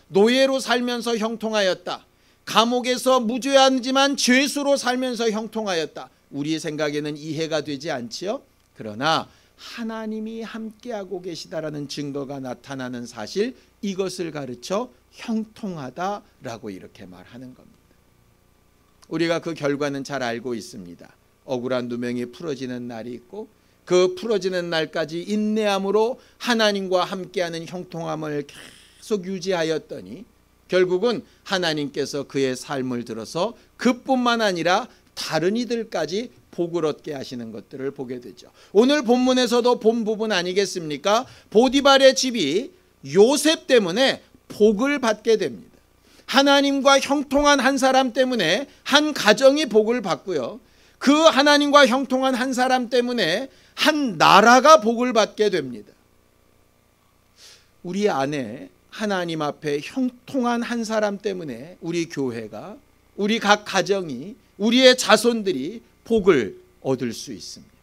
노예로 살면서 형통하였다. 감옥에서 무죄하지만 죄수로 살면서 형통하였다. 우리 생각에는 이해가 되지 않지요? 그러나 하나님이 함께하고 계시다라는 증거가 나타나는 사실, 이것을 가르쳐 형통하다라고 이렇게 말하는 겁니다. 우리가 그 결과는 잘 알고 있습니다. 억울한 누명이 풀어지는 날이 있고 그 풀어지는 날까지 인내함으로 하나님과 함께하는 형통함을 계속 유지하였더니 결국은 하나님께서 그의 삶을 들어서 그뿐만 아니라 다른 이들까지 복을 얻게 하시는 것들을 보게 되죠. 오늘 본문에서도 본 부분 아니겠습니까? 보디발의 집이 요셉 때문에 복을 받게 됩니다. 하나님과 형통한 한 사람 때문에 한 가정이 복을 받고요. 그 하나님과 형통한 한 사람 때문에 한 나라가 복을 받게 됩니다. 우리 안에 하나님 앞에 형통한 한 사람 때문에 우리 교회가, 우리 각 가정이, 우리의 자손들이 복을 얻을 수 있습니다.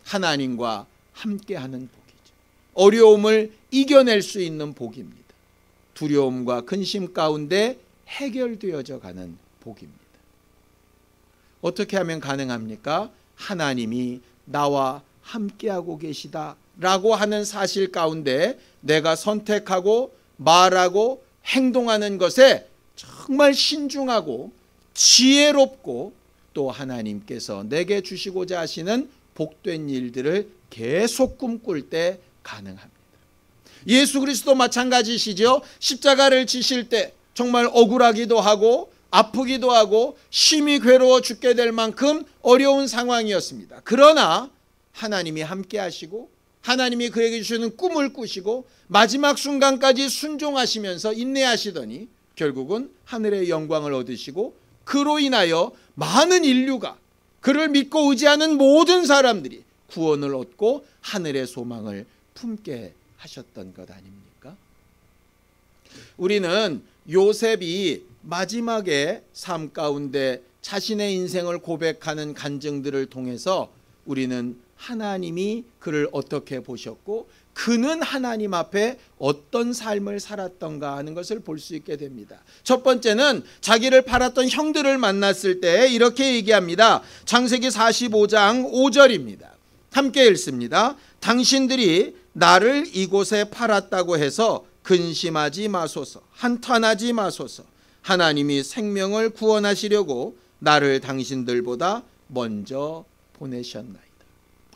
하나님과 함께하는 복이죠. 어려움을 이겨낼 수 있는 복입니다. 두려움과 근심 가운데 해결되어져 가는 복입니다. 어떻게 하면 가능합니까? 하나님이 나와 함께하고 계시다라고 하는 사실 가운데 내가 선택하고 말하고 행동하는 것에 정말 신중하고 지혜롭고 또 하나님께서 내게 주시고자 하시는 복된 일들을 계속 꿈꿀 때 가능합니다. 예수 그리스도 마찬가지시죠. 십자가를 지실 때 정말 억울하기도 하고 아프기도 하고 심히 괴로워 죽게 될 만큼 어려운 상황이었습니다. 그러나 하나님이 함께 하시고 하나님이 그에게 주시는 꿈을 꾸시고 마지막 순간까지 순종하시면서 인내하시더니 결국은 하늘의 영광을 얻으시고 그로 인하여 많은 인류가, 그를 믿고 의지하는 모든 사람들이 구원을 얻고 하늘의 소망을 품게 하셨던 것 아닙니까? 우리는 요셉이 마지막에 삶 가운데 자신의 인생을 고백하는 간증들을 통해서 우리는 하나님이 그를 어떻게 보셨고 그는 하나님 앞에 어떤 삶을 살았던가 하는 것을 볼 수 있게 됩니다. 첫 번째는 자기를 팔았던 형들을 만났을 때 이렇게 얘기합니다. 창세기 45장 5절입니다. 함께 읽습니다. 당신들이 나를 이곳에 팔았다고 해서 근심하지 마소서, 한탄하지 마소서. 하나님이 생명을 구원하시려고 나를 당신들보다 먼저 보내셨나이다.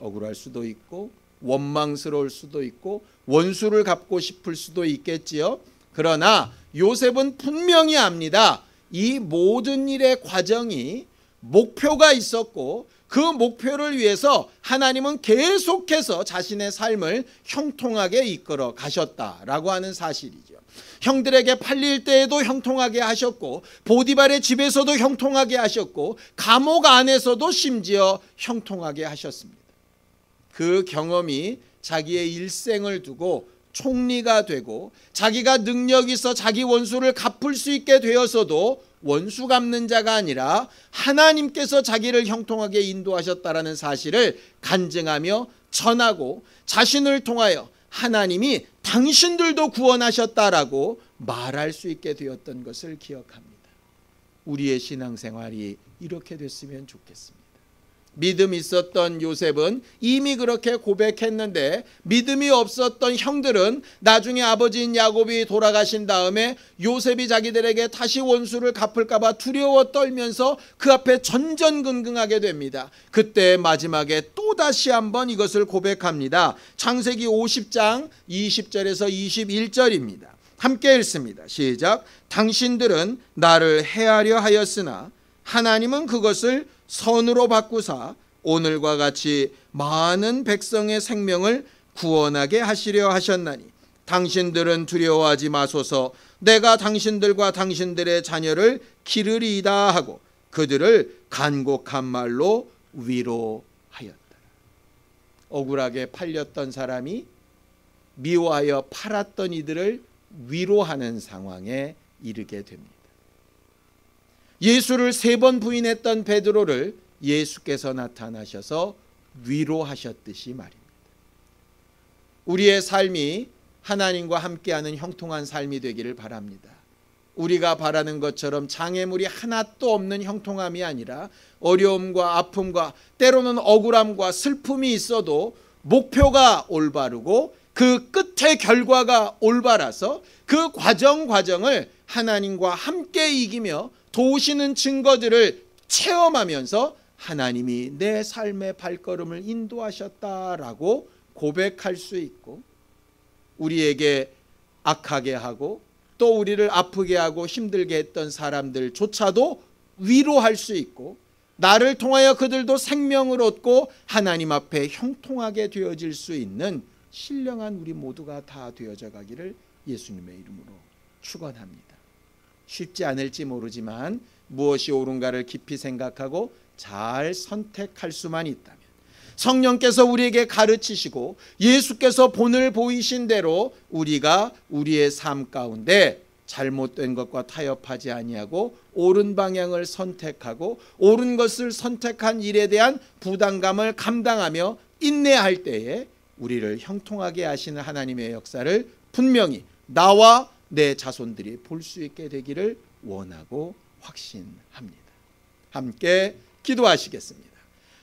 억울할 수도 있고 원망스러울 수도 있고 원수를 갚고 싶을 수도 있겠지요. 그러나 요셉은 분명히 압니다. 이 모든 일의 과정이 목표가 있었고 그 목표를 위해서 하나님은 계속해서 자신의 삶을 형통하게 이끌어 가셨다라고 하는 사실이죠. 형들에게 팔릴 때에도 형통하게 하셨고 보디발의 집에서도 형통하게 하셨고 감옥 안에서도 심지어 형통하게 하셨습니다. 그 경험이 자기의 일생을 두고 총리가 되고 자기가 능력이 있어 자기 원수를 갚을 수 있게 되어서도 원수 갚는 자가 아니라 하나님께서 자기를 형통하게 인도하셨다라는 사실을 간증하며 전하고 자신을 통하여 하나님이 당신들도 구원하셨다라고 말할 수 있게 되었던 것을 기억합니다. 우리의 신앙생활이 이렇게 됐으면 좋겠습니다. 믿음 있었던 요셉은 이미 그렇게 고백했는데 믿음이 없었던 형들은 나중에 아버지인 야곱이 돌아가신 다음에 요셉이 자기들에게 다시 원수를 갚을까 봐 두려워 떨면서 그 앞에 전전긍긍하게 됩니다. 그때 마지막에 또다시 한번 이것을 고백합니다. 창세기 50장 20절에서 21절입니다. 함께 읽습니다. 시작. 당신들은 나를 해하려 하였으나 하나님은 그것을 선으로 바꾸사 오늘과 같이 많은 백성의 생명을 구원하게 하시려 하셨나니 당신들은 두려워하지 마소서. 내가 당신들과 당신들의 자녀를 기르리이다 하고 그들을 간곡한 말로 위로하였다. 억울하게 팔렸던 사람이 미워하여 팔았던 이들을 위로하는 상황에 이르게 됩니다. 예수를 3번 부인했던 베드로를 예수께서 나타나셔서 위로하셨듯이 말입니다. 우리의 삶이 하나님과 함께하는 형통한 삶이 되기를 바랍니다. 우리가 바라는 것처럼 장애물이 하나도 없는 형통함이 아니라 어려움과 아픔과 때로는 억울함과 슬픔이 있어도 목표가 올바르고 그 끝의 결과가 올바라서 그 과정을 하나님과 함께 이기며 도우시는 증거들을 체험하면서 하나님이 내 삶의 발걸음을 인도하셨다라고 고백할 수 있고 우리에게 악하게 하고 또 우리를 아프게 하고 힘들게 했던 사람들조차도 위로할 수 있고 나를 통하여 그들도 생명을 얻고 하나님 앞에 형통하게 되어질 수 있는 신령한 우리 모두가 다 되어져 가기를 예수님의 이름으로 축원합니다. 쉽지 않을지 모르지만 무엇이 옳은가를 깊이 생각하고 잘 선택할 수만 있다면 성령께서 우리에게 가르치시고 예수께서 본을 보이신 대로 우리가 우리의 삶 가운데 잘못된 것과 타협하지 아니하고 옳은 방향을 선택하고 옳은 것을 선택한 일에 대한 부담감을 감당하며 인내할 때에 우리를 형통하게 하시는 하나님의 역사를 분명히 나와 내 자손들이 볼 수 있게 되기를 원하고 확신합니다. 함께 기도하시겠습니다.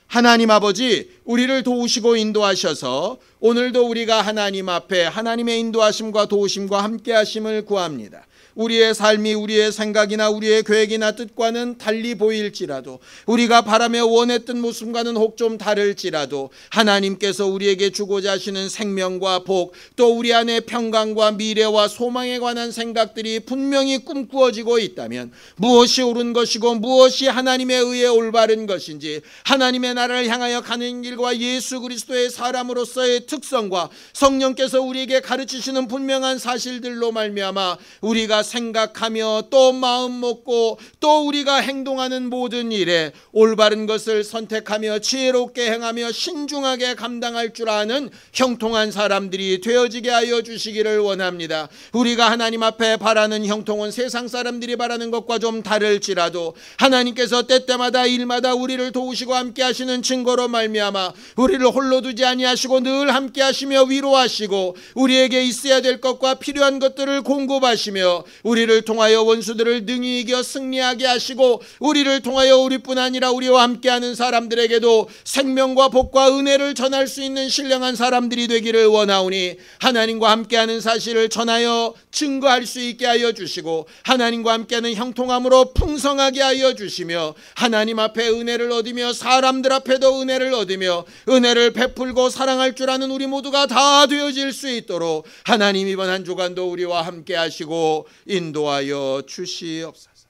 하나님 아버지, 우리를 도우시고 인도하셔서 오늘도 우리가 하나님 앞에 하나님의 인도하심과 도우심과 함께 하심을 구합니다. 우리의 삶이 우리의 생각이나 우리의 계획이나 뜻과는 달리 보일지라도 우리가 바라며 원했던 모습과는 혹 좀 다를지라도 하나님께서 우리에게 주고자 하시는 생명과 복 또 우리 안에 평강과 미래와 소망에 관한 생각들이 분명히 꿈꾸어지고 있다면 무엇이 옳은 것이고 무엇이 하나님에 의해 올바른 것인지 하나님의 나라를 향하여 가는 길과 예수 그리스도의 사람으로서의 특성과 성령께서 우리에게 가르치시는 분명한 사실들로 말미암아 우리가 생각하며 또 마음 먹고 또 우리가 행동하는 모든 일에 올바른 것을 선택하며 지혜롭게 행하며 신중하게 감당할 줄 아는 형통한 사람들이 되어지게 하여 주시기를 원합니다. 우리가 하나님 앞에 바라는 형통은 세상 사람들이 바라는 것과 좀 다를지라도 하나님께서 때때마다 일마다 우리를 도우시고 함께 하시는 증거로 말미암아 우리를 홀로 두지 아니하시고 늘 함께 하시며 위로하시고 우리에게 있어야 될 것과 필요한 것들을 공급하시며 우리를 통하여 원수들을 능히 이겨 승리하게 하시고 우리를 통하여 우리뿐 아니라 우리와 함께하는 사람들에게도 생명과 복과 은혜를 전할 수 있는 신령한 사람들이 되기를 원하오니 하나님과 함께하는 사실을 전하여 증거할 수 있게 하여 주시고 하나님과 함께하는 형통함으로 풍성하게 하여 주시며 하나님 앞에 은혜를 얻으며 사람들 앞에도 은혜를 얻으며 은혜를 베풀고 사랑할 줄 아는 우리 모두가 다 되어질 수 있도록 하나님 이번 한 주간도 우리와 함께 하시고 인도하여 주시옵소서.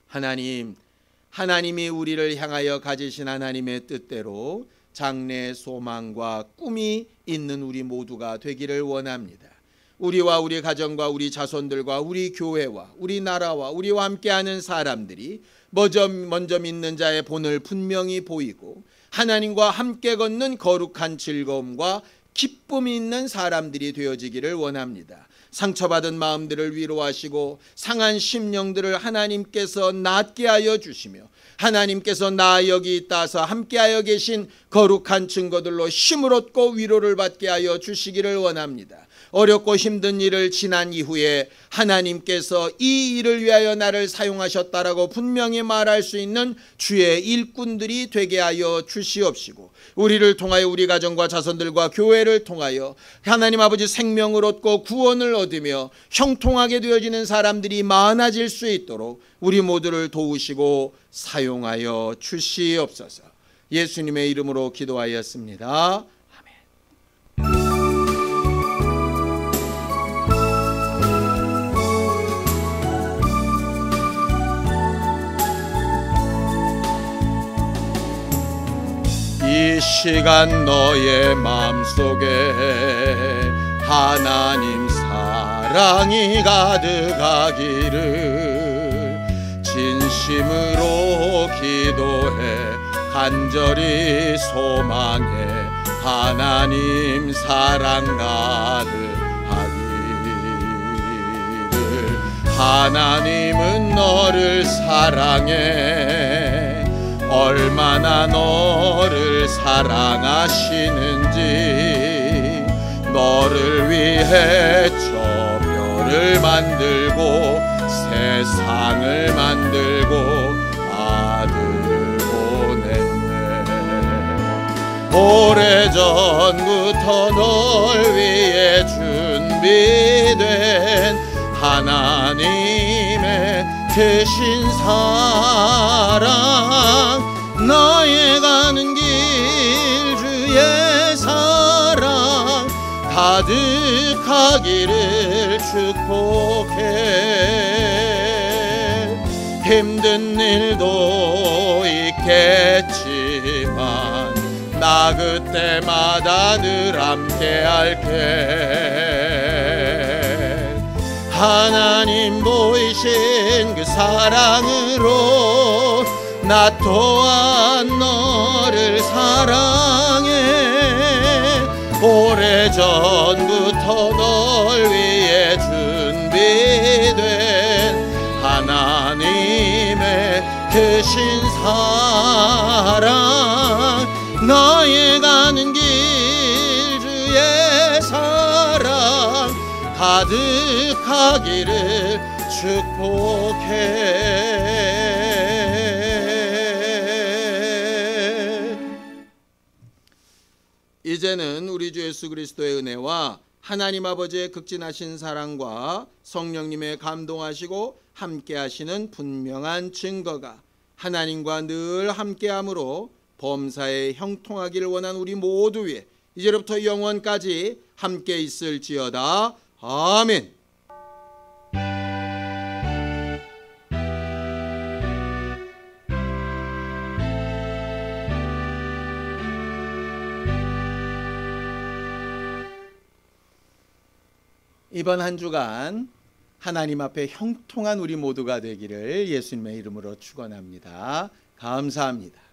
하나님이 우리를 향하여 가지신 하나님의 뜻대로 장래 소망과 꿈이 있는 우리 모두가 되기를 원합니다. 우리와 우리 가정과 우리 자손들과 우리 교회와 우리 나라와 우리와 함께하는 사람들이 먼저 믿는 자의 본을 분명히 보이고 하나님과 함께 걷는 거룩한 즐거움과 기쁨이 있는 사람들이 되어지기를 원합니다. 상처받은 마음들을 위로하시고 상한 심령들을 하나님께서 낫게 하여 주시며 하나님께서 나 여기 있다서 함께하여 계신 거룩한 증거들로 힘을 얻고 위로를 받게 하여 주시기를 원합니다. 어렵고 힘든 일을 지난 이후에 하나님께서 이 일을 위하여 나를 사용하셨다라고 분명히 말할 수 있는 주의 일꾼들이 되게 하여 주시옵시고 우리를 통하여 우리 가정과 자손들과 교회를 통하여 하나님 아버지 생명을 얻고 구원을 얻으며 형통하게 되어지는 사람들이 많아질 수 있도록 우리 모두를 도우시고 사용하여 주시옵소서. 예수님의 이름으로 기도하였습니다. 이 시간 너의 마음속에 하나님 사랑이 가득하기를 진심으로 기도해 간절히 소망해 하나님 사랑 가득하기를. 하나님은 너를 사랑해 얼마나 너를 사랑하시는지 너를 위해 저 별을 만들고 세상을 만들고 아들 보냈네. 오래전부터 널 위해 준비된 하나님의 크신 사랑 너의 가는 길 주의 사랑 가득하기를 축복해. 힘든 일도 있겠지만 나 그때마다 늘 함께 할게. 하나님 보이신 그 사랑으로 나 또한 너를 사랑해. 오래전부터 널 위해 준비된 하나님의 크신 사랑 너의 가는 길 주의 사랑 가득하기를 축복해. 이제는 우리 주 예수 그리스도의 은혜와 하나님 아버지의 극진하신 사랑과 성령님의 감동하시고 함께하시는 분명한 증거가 하나님과 늘 함께함으로 범사에 형통하기를 원한 우리 모두 위에 이제로부터 영원까지 함께 있을지어다. 아멘. 이번 한 주간 하나님 앞에 형통한 우리 모두가 되기를 예수님의 이름으로 축원합니다. 감사합니다.